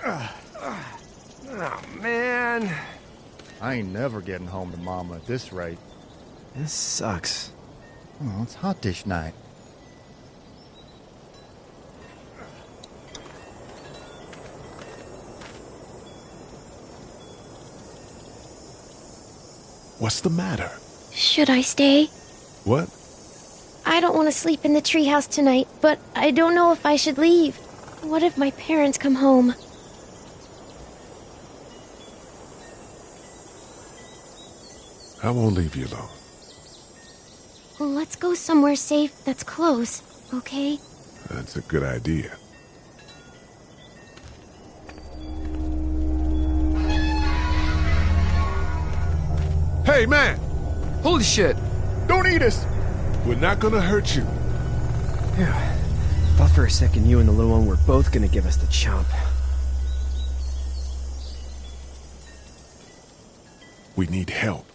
Oh, man. I ain't never getting home to Mama at this rate. This sucks. Oh, it's hot dish night. What's the matter? Should I stay? What? I don't want to sleep in the treehouse tonight, but I don't know if I should leave. What if my parents come home? I won't leave you alone. Well, let's go somewhere safe that's close, okay? That's a good idea. Hey, man! Holy shit. Don't eat us! We're not gonna hurt you. Yeah. Thought for a second you and the little one were both gonna give us the chomp. We need help.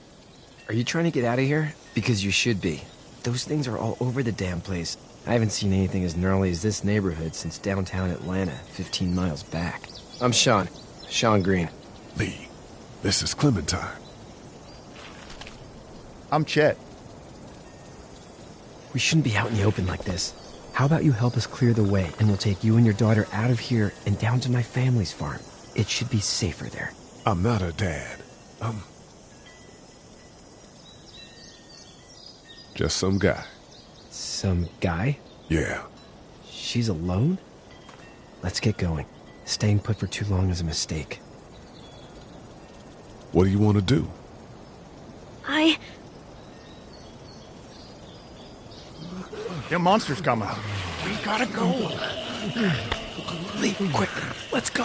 Are you trying to get out of here? Because you should be. Those things are all over the damn place. I haven't seen anything as gnarly as this neighborhood since downtown Atlanta, 15 miles back. I'm Sean. Sean Green. Lee, this is Clementine. I'm Chet. We shouldn't be out in the open like this. How about you help us clear the way, and we'll take you and your daughter out of here and down to my family's farm. It should be safer there. I'm not her dad. I'm just some guy. Some guy? Yeah. She's alone? Let's get going. Staying put for too long is a mistake. What do you want to do? Them monsters coming. We gotta go. Leave, quick. Let's go.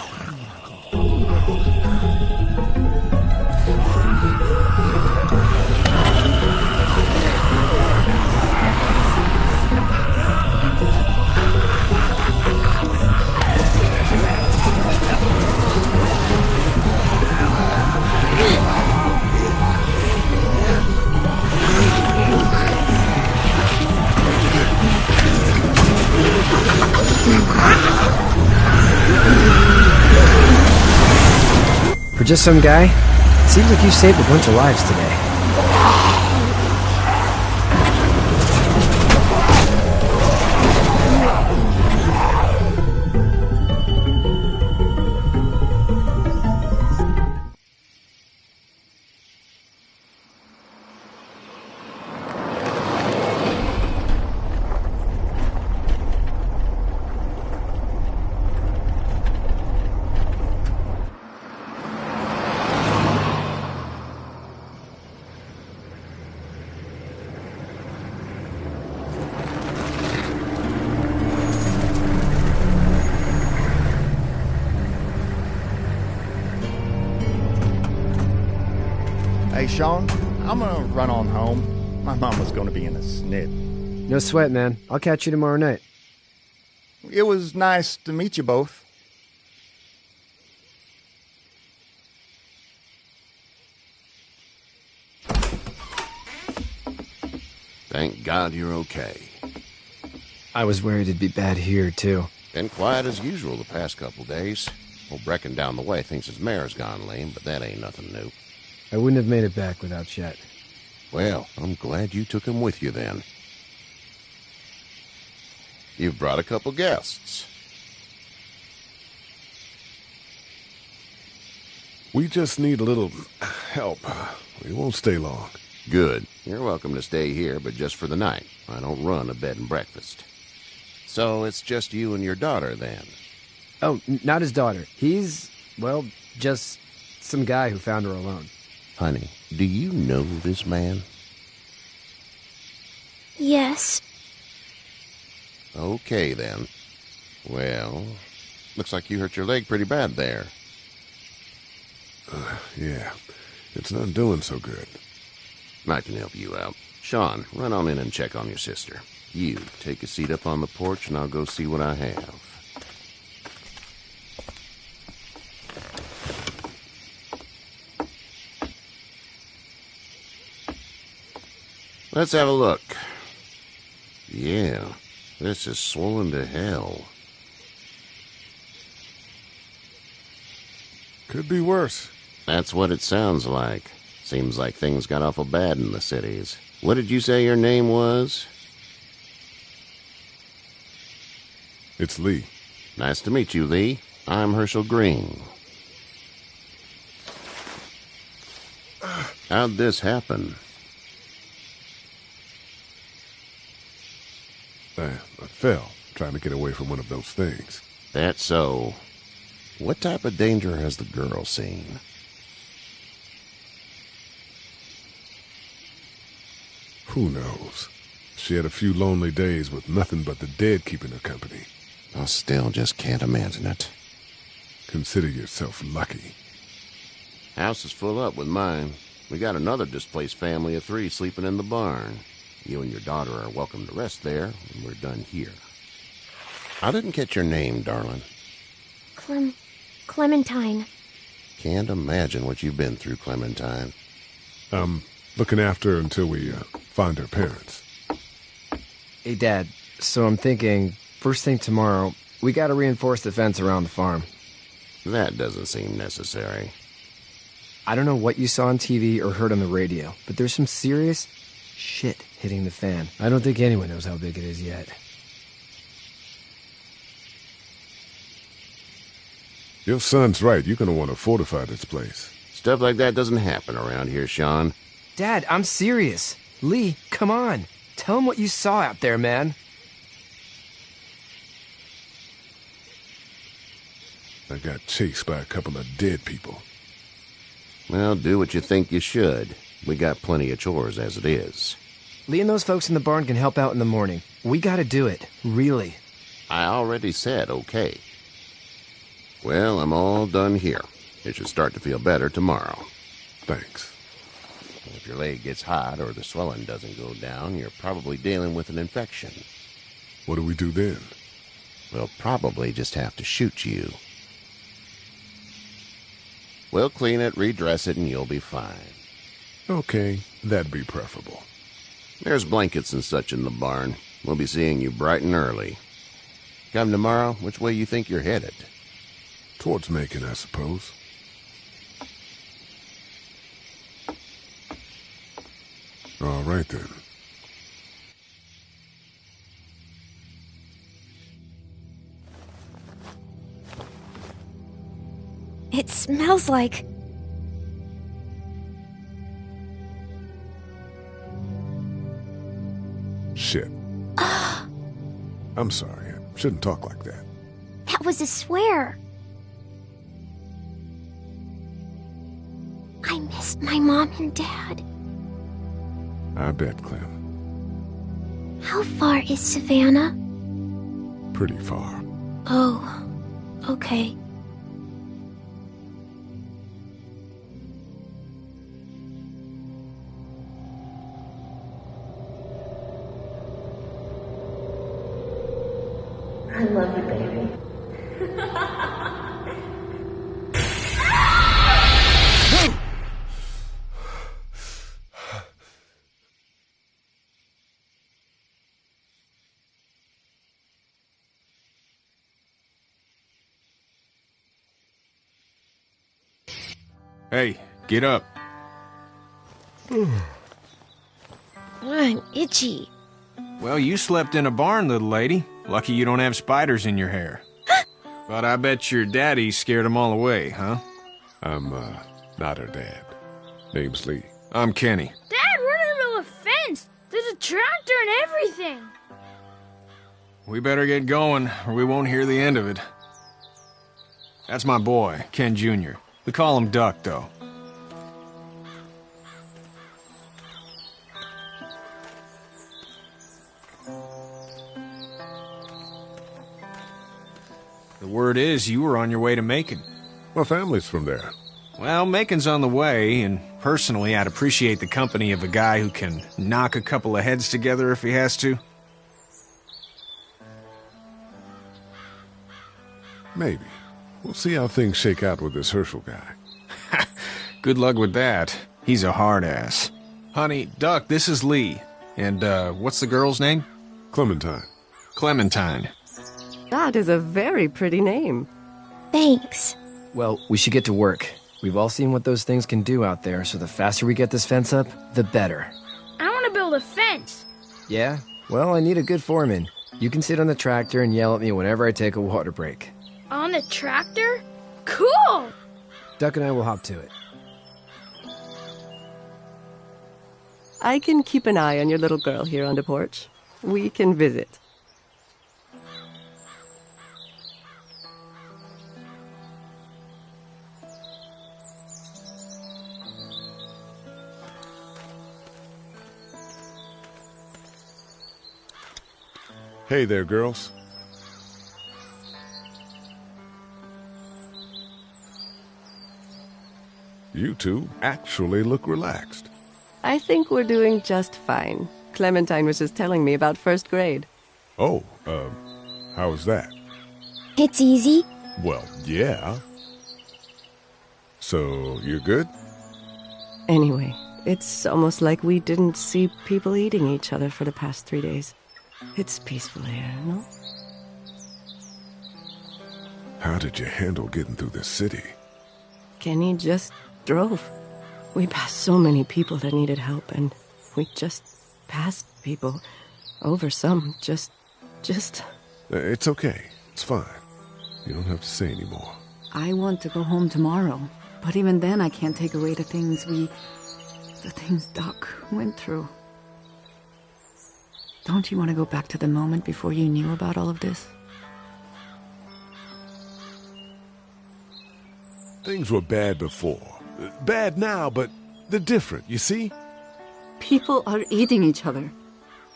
For just some guy, seems like you saved a bunch of lives today. Hey, Sean, I'm gonna run on home. My mama's gonna be in a snit. No sweat, man. I'll catch you tomorrow night. It was nice to meet you both. Thank God you're okay. I was worried it'd be bad here, too. Been quiet as usual the past couple days. Old Brecken down the way thinks his mare's gone lame, but that ain't nothing new. I wouldn't have made it back without Chet. Well, I'm glad you took him with you then. You've brought a couple guests. We just need a little help. We won't stay long. Good. You're welcome to stay here, but just for the night. I don't run a bed and breakfast. So it's just you and your daughter, then? Oh, not his daughter. He's, well, just some guy who found her alone. Honey, do you know this man? Yes. Okay, then. Well, looks like you hurt your leg pretty bad there. Yeah, it's not doing so good. I can help you out. Sean, run on in and check on your sister. You, take a seat up on the porch and I'll go see what I have. Let's have a look. Yeah, this is swollen to hell. Could be worse. That's what it sounds like. Seems like things got awful bad in the cities. What did you say your name was? It's Lee. Nice to meet you, Lee. I'm Herschel Green. How'd this happen? I fell, trying to get away from one of those things. That's so. What type of danger has the girl seen? Who knows? She had a few lonely days with nothing but the dead keeping her company. I still just can't imagine it. Consider yourself lucky. House is full up with mine. We got another displaced family of 3 sleeping in the barn. You and your daughter are welcome to rest there when we're done here. I didn't catch your name, darling. Clementine. Can't imagine what you've been through, Clementine. Looking after her until we find her parents. Hey, Dad, so I'm thinking, first thing tomorrow, we gotta reinforce the fence around the farm. That doesn't seem necessary. I don't know what you saw on TV or heard on the radio, but there's some serious shit hitting the fan. I don't think anyone knows how big it is yet. Your son's right. You're gonna want to fortify this place. Stuff like that doesn't happen around here, Sean. Dad, I'm serious. Lee, come on. Tell him what you saw out there, man. I got chased by a couple of dead people. Well, do what you think you should. We got plenty of chores as it is. Lee and those folks in the barn can help out in the morning. We gotta do it. Really. I already said okay. Well, I'm all done here. It should start to feel better tomorrow. Thanks. If your leg gets hot or the swelling doesn't go down, you're probably dealing with an infection. What do we do then? We'll probably just have to shoot you. We'll clean it, redress it, and you'll be fine. Okay, that'd be preferable. There's blankets and such in the barn. We'll be seeing you bright and early. Come tomorrow, which way you think you're headed? Towards Macon, I suppose. All right, then. It smells like... Shit. I'm sorry. I shouldn't talk like that. That was a swear. I missed my mom and dad. I bet, Clem. How far is Savannah? Pretty far. Oh, okay. I love you, baby. Hey, get up. I'm itchy. Well, you slept in a barn, little lady. Lucky you don't have spiders in your hair. But I bet your daddy scared them all away, huh? I'm, not her dad. Name's Lee. I'm Kenny. Dad, we're in the middle of a fence. There's a tractor and everything. We better get going, or we won't hear the end of it. That's my boy, Ken Jr. We call him Duck, though. The word is you were on your way to Macon. My family's from there. Well, Macon's on the way, and personally, I'd appreciate the company of a guy who can knock a couple of heads together if he has to. Maybe. We'll see how things shake out with this Herschel guy. Good luck with that. He's a hard ass. Honey, Duck, this is Lee. And, what's the girl's name? Clementine. Clementine. That is a very pretty name. Thanks. Well, we should get to work. We've all seen what those things can do out there, so the faster we get this fence up, the better. I want to build a fence. Yeah? Well, I need a good foreman. You can sit on the tractor and yell at me whenever I take a water break. On the tractor? Cool! Duck and I will hop to it. I can keep an eye on your little girl here on the porch. We can visit. Hey there, girls. You two actually look relaxed. I think we're doing just fine. Clementine was just telling me about first grade. Oh, how was that? It's easy. Well, yeah. So, you're good? Anyway, it's almost like we didn't see people eating each other for the past 3 days. It's peaceful here, no? How did you handle getting through the city? Kenny just drove. We passed so many people that needed help, and we just passed people. Over some, just... It's okay. It's fine. You don't have to say anymore. I want to go home tomorrow, but even then I can't take away the things Doc went through. Don't you want to go back to the moment before you knew about all of this? Things were bad before. Bad now, but they're different, you see? People are eating each other.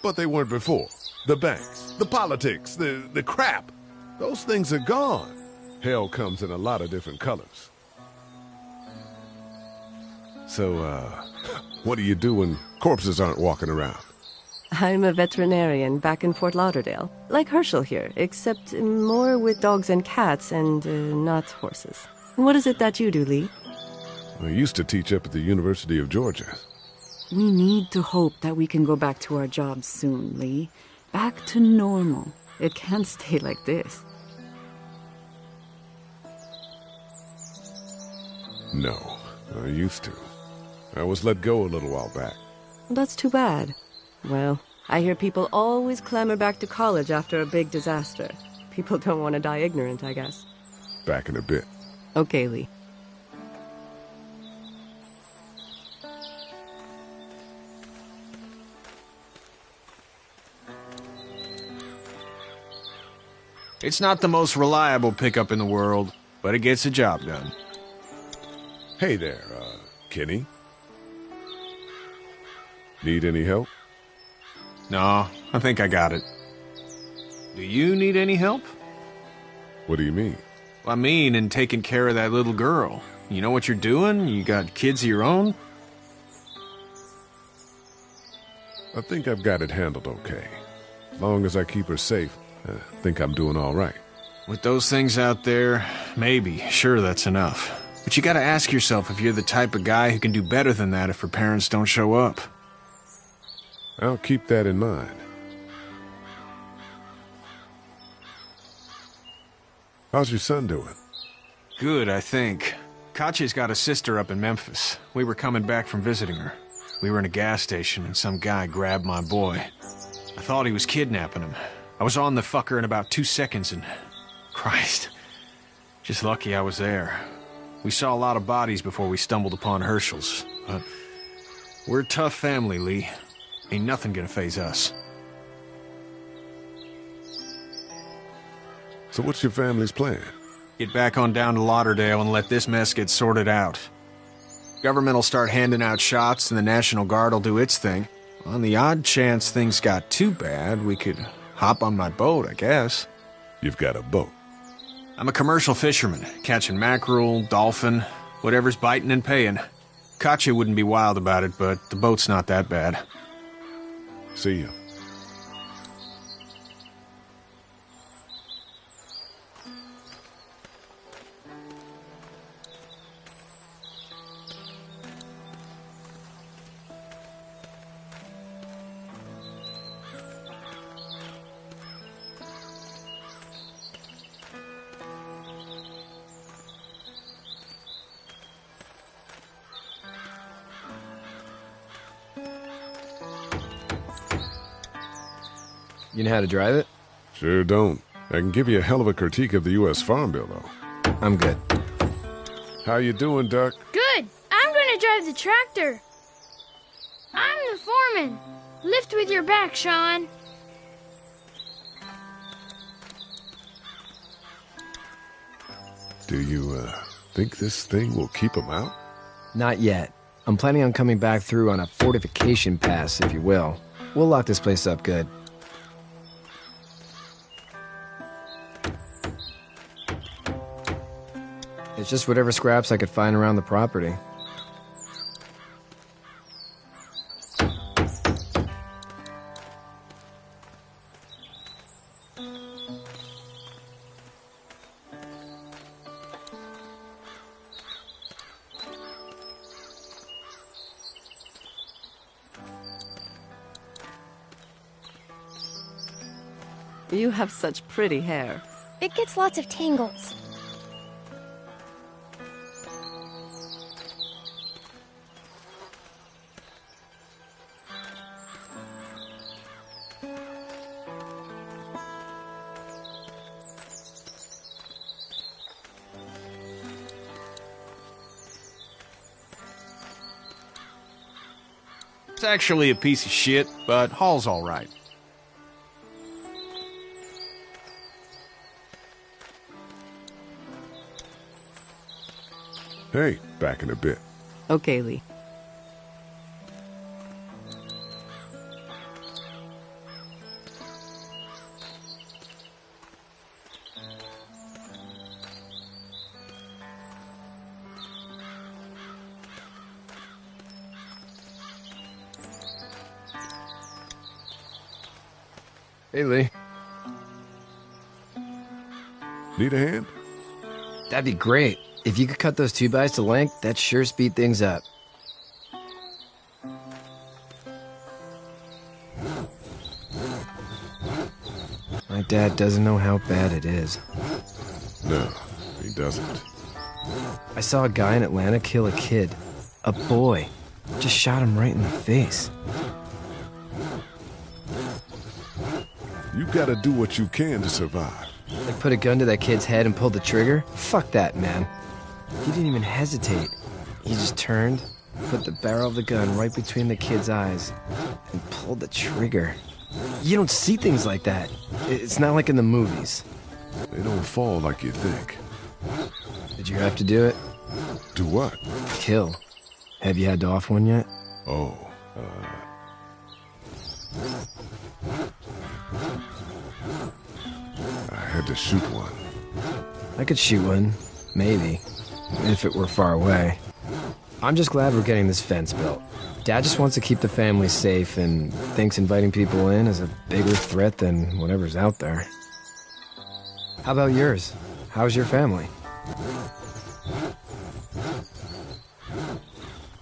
But they weren't before. The banks, the politics, the crap. Those things are gone. Hell comes in a lot of different colors. So, what do you do when corpses aren't walking around? I'm a veterinarian back in Fort Lauderdale. Like Herschel here, except more with dogs and cats and not horses. What is it that you do, Lee? I used to teach up at the University of Georgia. We need to hope that we can go back to our jobs soon, Lee. Back to normal. It can't stay like this. No, I used to. I was let go a little while back. That's too bad. Well, I hear people always clamor back to college after a big disaster. People don't want to die ignorant, I guess. Back in a bit. Okay, Lee. It's not the most reliable pickup in the world, but it gets the job done. Hey there, Kenny. Need any help? No, I think I got it. Do you need any help? What do you mean? I mean, in taking care of that little girl. You know what you're doing? You got kids of your own? I think I've got it handled okay. As long as I keep her safe, I think I'm doing all right. With those things out there, maybe. Sure, that's enough. But you gotta ask yourself if you're the type of guy who can do better than that if her parents don't show up. I'll keep that in mind. How's your son doing? Good, I think. Katya's got a sister up in Memphis. We were coming back from visiting her. We were in a gas station and some guy grabbed my boy. I thought he was kidnapping him. I was on the fucker in about 2 seconds and... Christ. Just lucky I was there. We saw a lot of bodies before we stumbled upon Herschel's. But we're a tough family, Lee. Ain't nothing gonna faze us. So what's your family's plan? Get back on down to Lauderdale and let this mess get sorted out. Government will start handing out shots and the National Guard will do its thing. On the odd chance things got too bad, we could hop on my boat, I guess. You've got a boat. I'm a commercial fisherman, catching mackerel, dolphin, whatever's biting and paying. Katya wouldn't be wild about it, but the boat's not that bad. See you. You know how to drive it? Sure don't. I can give you a hell of a critique of the U.S. Farm Bill, though. I'm good. How you doing, Duck? Good. I'm gonna drive the tractor. I'm the foreman. Lift with your back, Sean. Do you, think this thing will keep them out? Not yet. I'm planning on coming back through on a fortification pass, if you will. We'll lock this place up good. It's just whatever scraps I could find around the property. You have such pretty hair. It gets lots of tangles. It's actually a piece of shit, but Hall's all right. Hey, back in a bit. Okay, Lee. Hey, Lee. Need a hand? That'd be great. If you could cut those 2x to length, that'd sure speed things up. My dad doesn't know how bad it is. No, he doesn't. I saw a guy in Atlanta kill a kid. A boy. Just shot him right in the face. You gotta do what you can to survive. Like put a gun to that kid's head and pulled the trigger? Fuck that, man. He didn't even hesitate. He just turned, put the barrel of the gun right between the kid's eyes, and pulled the trigger. You don't see things like that. It's not like in the movies. They don't fall like you think. Did you have to do it? Do what? Kill. Have you had to off one yet? Oh, I had to shoot one. I could shoot one. Maybe. If it were far away. I'm just glad we're getting this fence built. Dad just wants to keep the family safe and thinks inviting people in is a bigger threat than whatever's out there. How about yours? How's your family?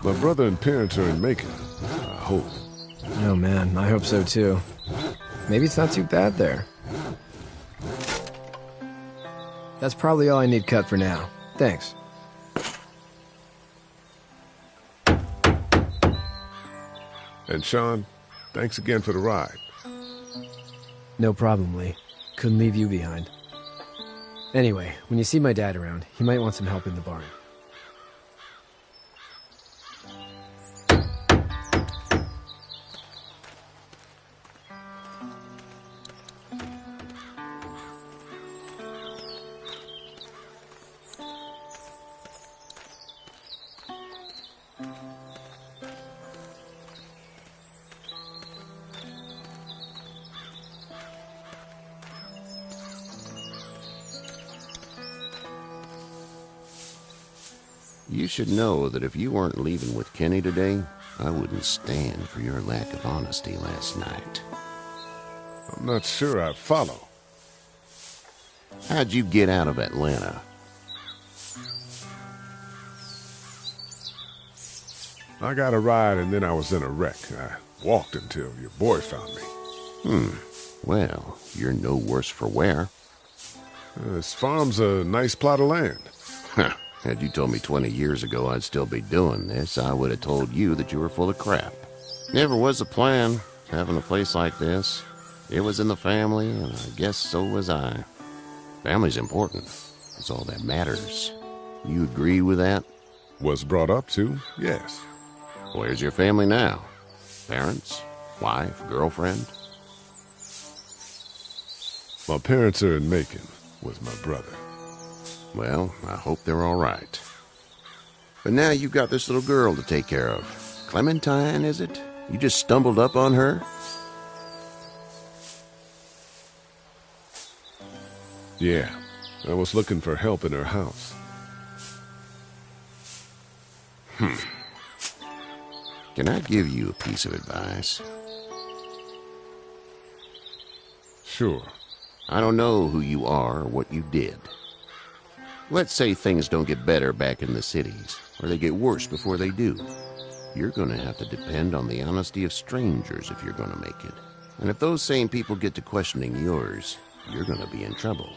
My brother and parents are in Macon. I hope. Oh man, I hope so too. Maybe it's not too bad there. That's probably all I need cut for now. Thanks. And Sean, thanks again for the ride. No problem, Lee. Couldn't leave you behind. Anyway, when you see my dad around, he might want some help in the barn. You should know that if you weren't leaving with Kenny today, I wouldn't stand for your lack of honesty last night. I'm not sure I follow. How'd you get out of Atlanta? I got a ride and then I was in a wreck. I walked until your boy found me. Well, you're no worse for wear. This farm's a nice plot of land. Huh. Had you told me 20 years ago I'd still be doing this, I would have told you that you were full of crap. Never was a plan, having a place like this. It was in the family, and I guess so was I. Family's important. It's all that matters. You agree with that? Was brought up to, yes. Where's your family now? Parents? Wife? Girlfriend? My parents are in Macon with my brother. Well, I hope they're all right. But now you've got this little girl to take care of. Clementine, is it? You just stumbled up on her? Yeah, I was looking for help in her house. Can I give you a piece of advice? Sure. I don't know who you are or what you did. Let's say things don't get better back in the cities, or they get worse before they do. You're gonna have to depend on the honesty of strangers if you're gonna make it. And if those same people get to questioning yours, you're gonna be in trouble.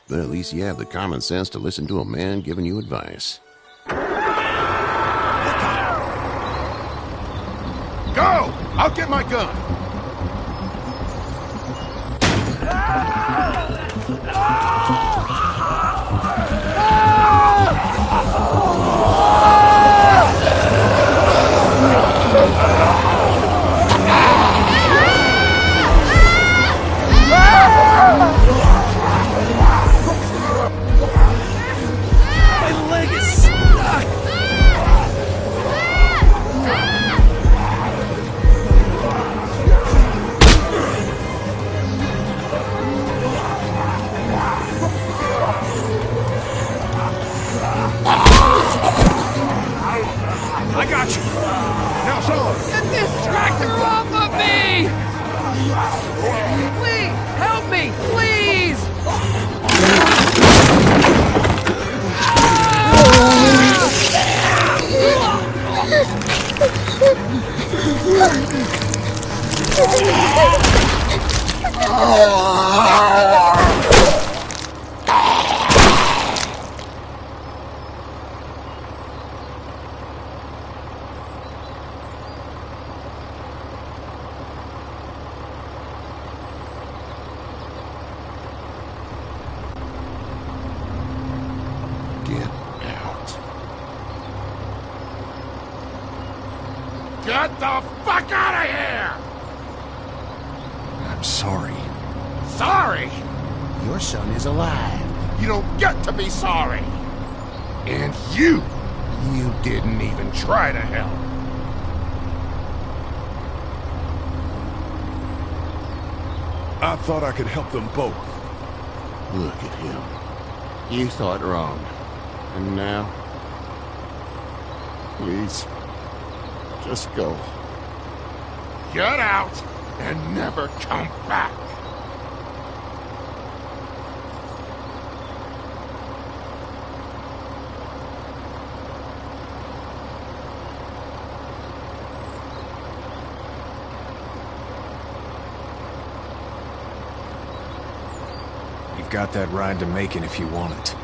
But at least you have the common sense to listen to a man giving you advice. Go! I'll get my gun! My leg is stuck! I got you. Now, Sean! Get this tractor off of me! Please, help me, please! Get out. Get the fuck out of here! I'm sorry. Sorry? Your son is alive. You don't get to be sorry. And you didn't even try to help. I thought I could help them both. Look at him. You thought wrong. And now? Please, just go. Get out and never come back. You've got that ride to Macon if you want it.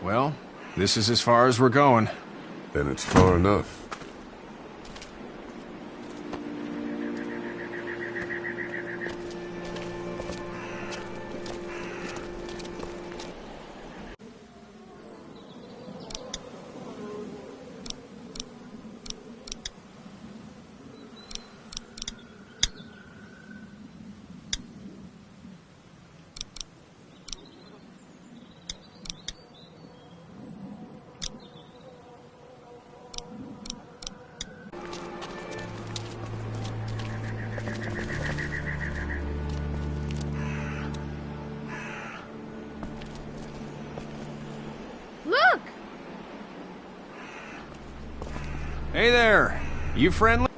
Well, this is as far as we're going. Then it's far enough. Look! Hey there! You friendly?